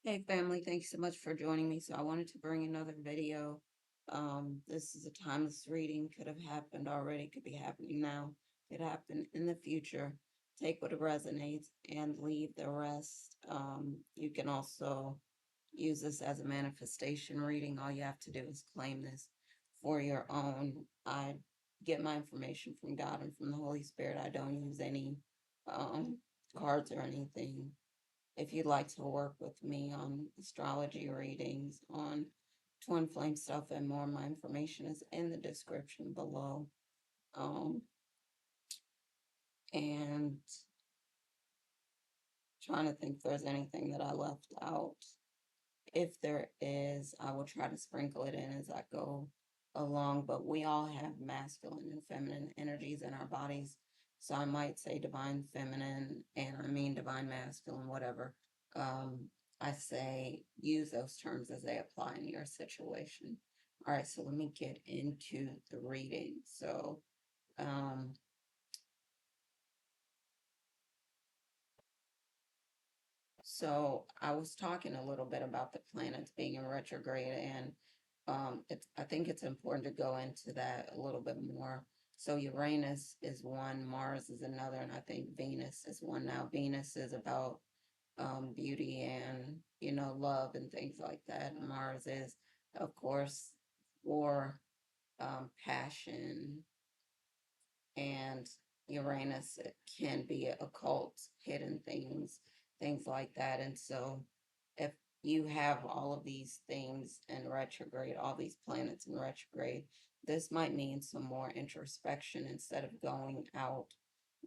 Hey family, thanks so much for joining me. So I wanted to bring another video. This is a timeless reading, could have happened already, could be happening now, could happen in the future. Take what resonates and leave the rest. You can also use this as a manifestation reading. All you have to do is claim this for your own. I get my information from God and from the Holy Spirit. I don't use any um, cards or anything. If you'd like to work with me on astrology readings, on twin flame stuff, and more, my information is in the description below. Um, and trying to think if there's anything that I left out. If there is, I will try to sprinkle it in as I go along. But we all have masculine and feminine energies in our bodies. So I might say divine feminine, and I mean divine masculine, whatever. Um, I say use those terms as they apply in your situation. All right, so let me get into the reading. Um, So I was talking a little bit about the planets being in retrograde, and I think it's important to go into that a little bit more. So Uranus is one, Mars is another, and I think Venus is one. Now Venus is about beauty and love and things like that. Mars is, of course, war, passion, and Uranus it can be occult, hidden things, things like that. And so, if you have all of these things in retrograde, all these planets in retrograde, this might mean some more introspection instead of going out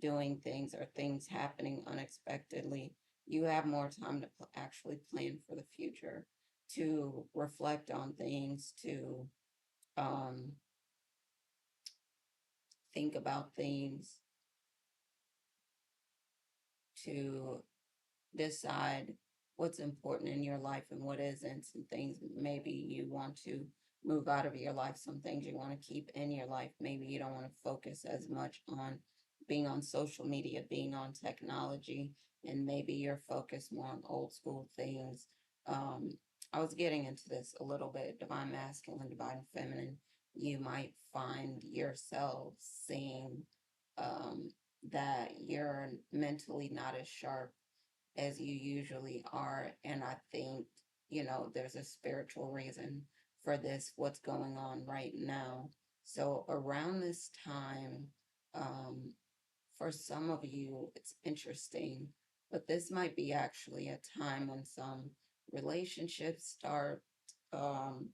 doing things or things happening unexpectedly. You have more time to actually plan for the future, to reflect on things, to um, think about things, to decide what's important in your life and what isn't. Some things maybe you want to move out of your life, some things you want to keep in your life. Maybe you don't want to focus as much on being on social media, being on technology, and maybe you're focused more on old school things. Um, I was getting into this a little bit, divine masculine, divine feminine. You might find yourself seeing um, that you're mentally not as sharp as you usually are. And I think, there's a spiritual reason for this, what's going on right now. So around this time, um, for some of you, it's interesting, but this might be actually a time when some relationships start, um,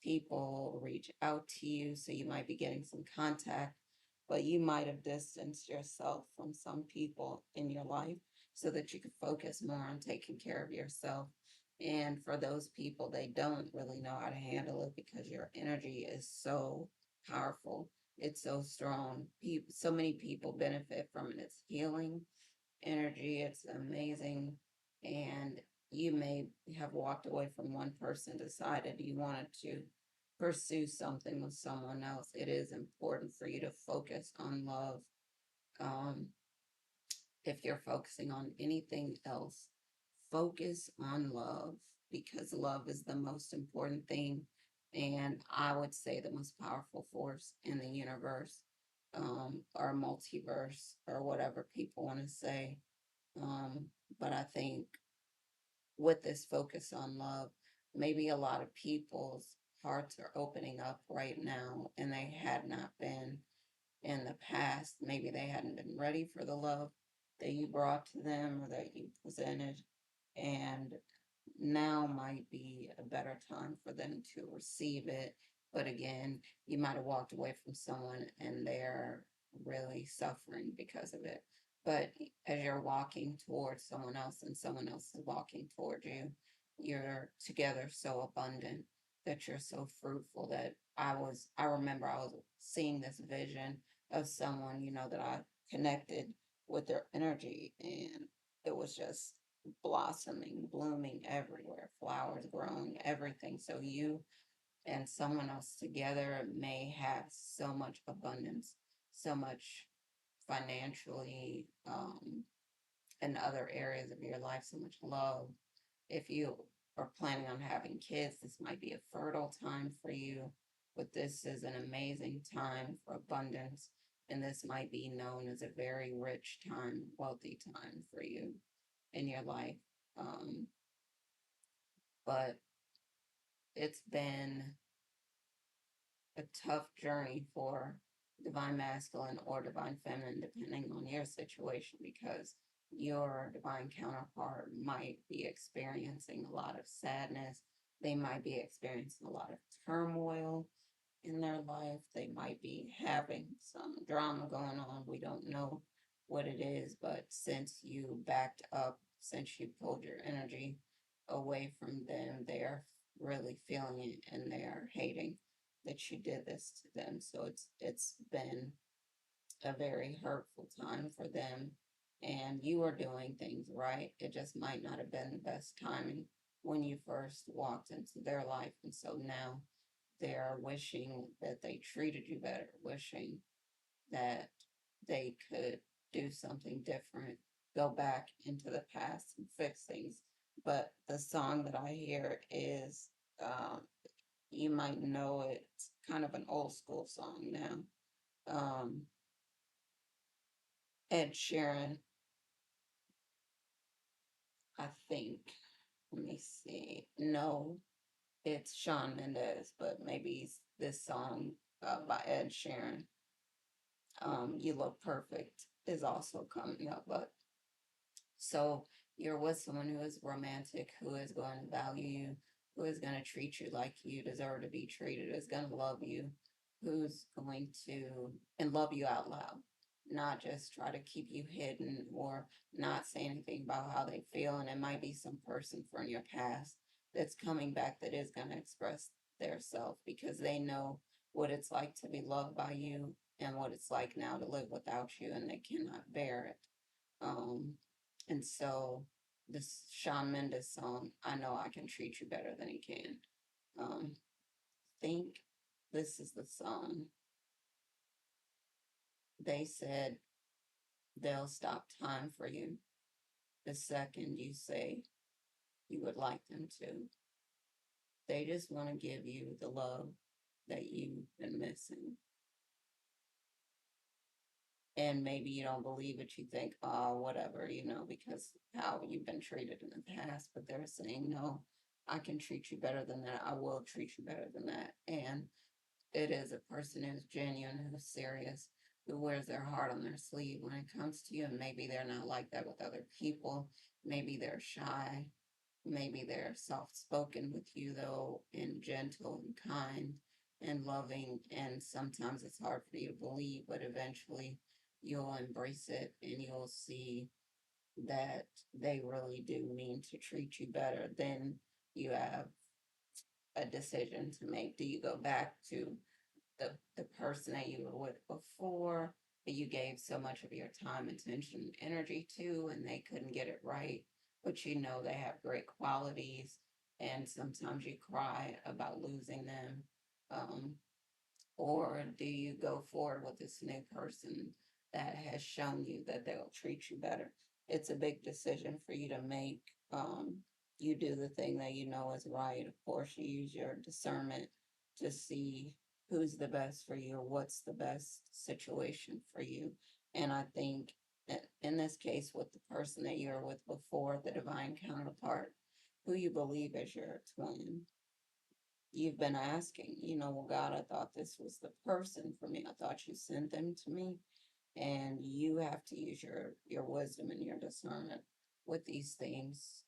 people reach out to you, so you might be getting some contact, but you might have distanced yourself from some people in your life so that you could focus more on taking care of yourself. And for those people, they don't really know how to handle it because your energy is so powerful. It's so strong. So many people benefit from it. It's healing energy. It's amazing. And you may have walked away from one person, decided you wanted to pursue something with someone else. It is important for you to focus on love. Um, if you're focusing on anything else, focus on love because love is the most important thing. And I would say the most powerful force in the universe, or multiverse, or whatever people want to say. Um, but I think with this focus on love, maybe a lot of people's hearts are opening up right now and they had not been in the past. Maybe they hadn't been ready for the love that you brought to them or that you presented. And now might be a better time for them to receive it. But again, you might have walked away from someone and they're really suffering because of it. But as you're walking towards someone else and someone else is walking toward you, you're together so abundant that you're so fruitful that I remember I was seeing this vision of someone, that I connected with their energy, and it was just blossoming, blooming everywhere, flowers growing, everything. So you and someone else together may have so much abundance, so much financially, in other areas of your life, so much love. If you or planning on having kids, this might be a fertile time for you, but this is an amazing time for abundance, and this might be known as a very rich time, wealthy time for you in your life. Um, but it's been a tough journey for divine masculine or divine feminine, depending on your situation, because your divine counterpart might be experiencing a lot of sadness. They might be experiencing a lot of turmoil in their life. They might be having some drama going on. We don't know what it is, but since you backed up, since you pulled your energy away from them, they're really feeling it and they're hating that you did this to them. So it's been a very hurtful time for them. And you are doing things right. It just might not have been the best timing when you first walked into their life. And so now they're wishing that they treated you better, wishing that they could do something different, go back into the past and fix things. But the song that I hear is, you might know it, it's kind of an old school song now. Um, Ed Sheeran, I think. Let me see. No, it's Shawn Mendes, but maybe this song by Ed Sheeran. You Look Perfect is also coming up, but so you're with someone who is romantic, who is going to value you, who is going to treat you like you deserve to be treated, is going to love you, who's going to and love you out loud, not just try to keep you hidden or not say anything about how they feel. And it might be some person from your past that's coming back that is going to express their self because they know what it's like to be loved by you and what it's like now to live without you, and they cannot bear it. Um, and so this Shawn Mendes song, I know I can treat you better than he can. Um, think this is the song. They said they'll stop time for you the second you say you would like them to. They just want to give you the love that you've been missing. And maybe you don't believe it, you think, oh, whatever, because how you've been treated in the past. But they're saying, no, I can treat you better than that. I will treat you better than that. And it is a person who's genuine, who's serious, who wears their heart on their sleeve when it comes to you. And maybe they're not like that with other people. Maybe they're shy. Maybe they're soft spoken with you, though, and gentle and kind and loving. And sometimes it's hard for you to believe, but eventually you'll embrace it and you'll see that they really do mean to treat you better. Then you have a decision to make. Do you go back to the person that you were with before, that you gave so much of your time, attention, and energy to, and they couldn't get it right, but they have great qualities, and sometimes you cry about losing them? Um, or do you go forward with this new person that has shown you that they'll treat you better? It's a big decision for you to make. You do the thing that you know is right. Of course, you use your discernment to see who's the best for you or what's the best situation for you. And I think that in this case, with the person that you were with before, the divine counterpart, who you believe is your twin, you've been asking, well, God, I thought this was the person for me. I thought you sent them to me. And you have to use your wisdom and your discernment with these things,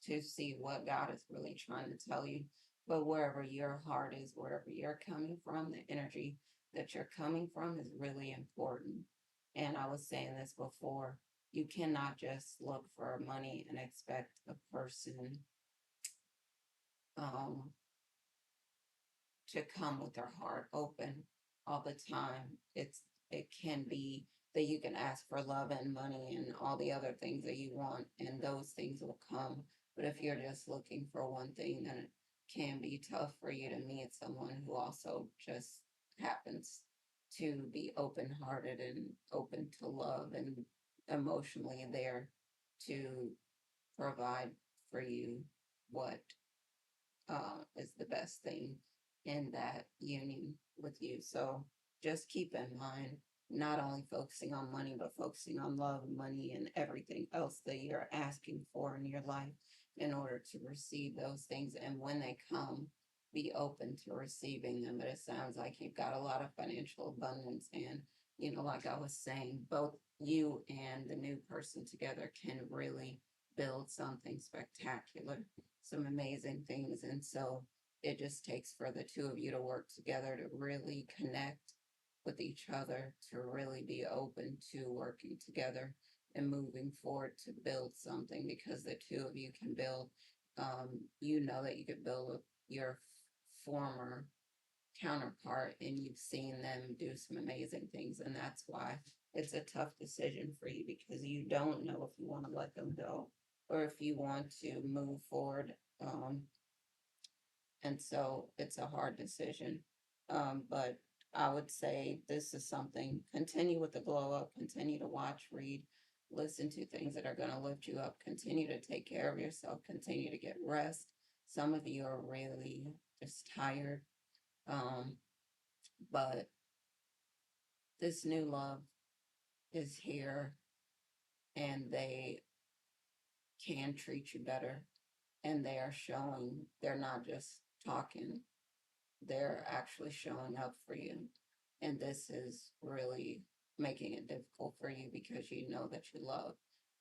to see what God is really trying to tell you. But wherever your heart is, wherever you're coming from, the energy that you're coming from is really important. And I was saying this before, you cannot just look for money and expect a person, um, to come with their heart open all the time. It can be that you can ask for love and money and all the other things that you want, and those things will come. But if you're just looking for one thing, then it can be tough for you to meet someone who also just happens to be open hearted and open to love and emotionally there to provide for you what is the best thing in that union with you. So just keep in mind, not only focusing on money, but focusing on love, money, and everything else that you're asking for in your life in order to receive those things. And when they come, be open to receiving them. But it sounds like you've got a lot of financial abundance. And, like I was saying, both you and the new person together can really build something spectacular, some amazing things. And so it just takes for the two of you to work together to really connect with each other, to really be open to working together and moving forward to build something, because the two of you can build. You know that you could build with your former counterpart, and you've seen them do some amazing things, and that's why it's a tough decision for you, because you don't know if you want to let them go or if you want to move forward. And so it's a hard decision. But I would say this is something, continue with the glow up, continue to watch, read, listen to things that are going to lift you up, continue to take care of yourself, continue to get rest. Some of you are really just tired. Um, but this new love is here, and they can treat you better, and they are showing, they're not just talking, they're actually showing up for you. And this is really making it difficult for you, because you know that you love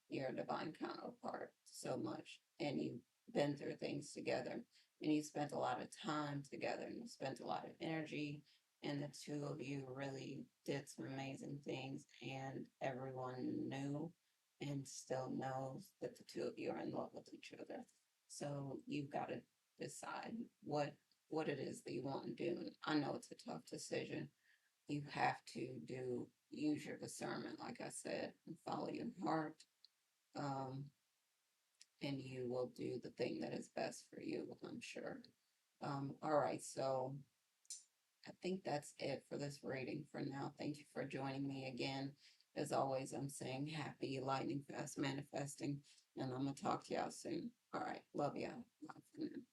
your divine counterpart so much, and you've been through things together, and you spent a lot of time together, and you spent a lot of energy, and the two of you really did some amazing things, and everyone knew and still knows that the two of you are in love with each other. So you've got to decide what it is that you want to do. And I know it's a tough decision. You have to use your discernment, like I said, and follow your heart. Um, and you will do the thing that is best for you, I'm sure. All right, so I think that's it for this reading for now. Thank you for joining me again. As always, I'm saying happy lightning fast manifesting, and I'm gonna talk to y'all soon. All right, love y'all. Bye for now.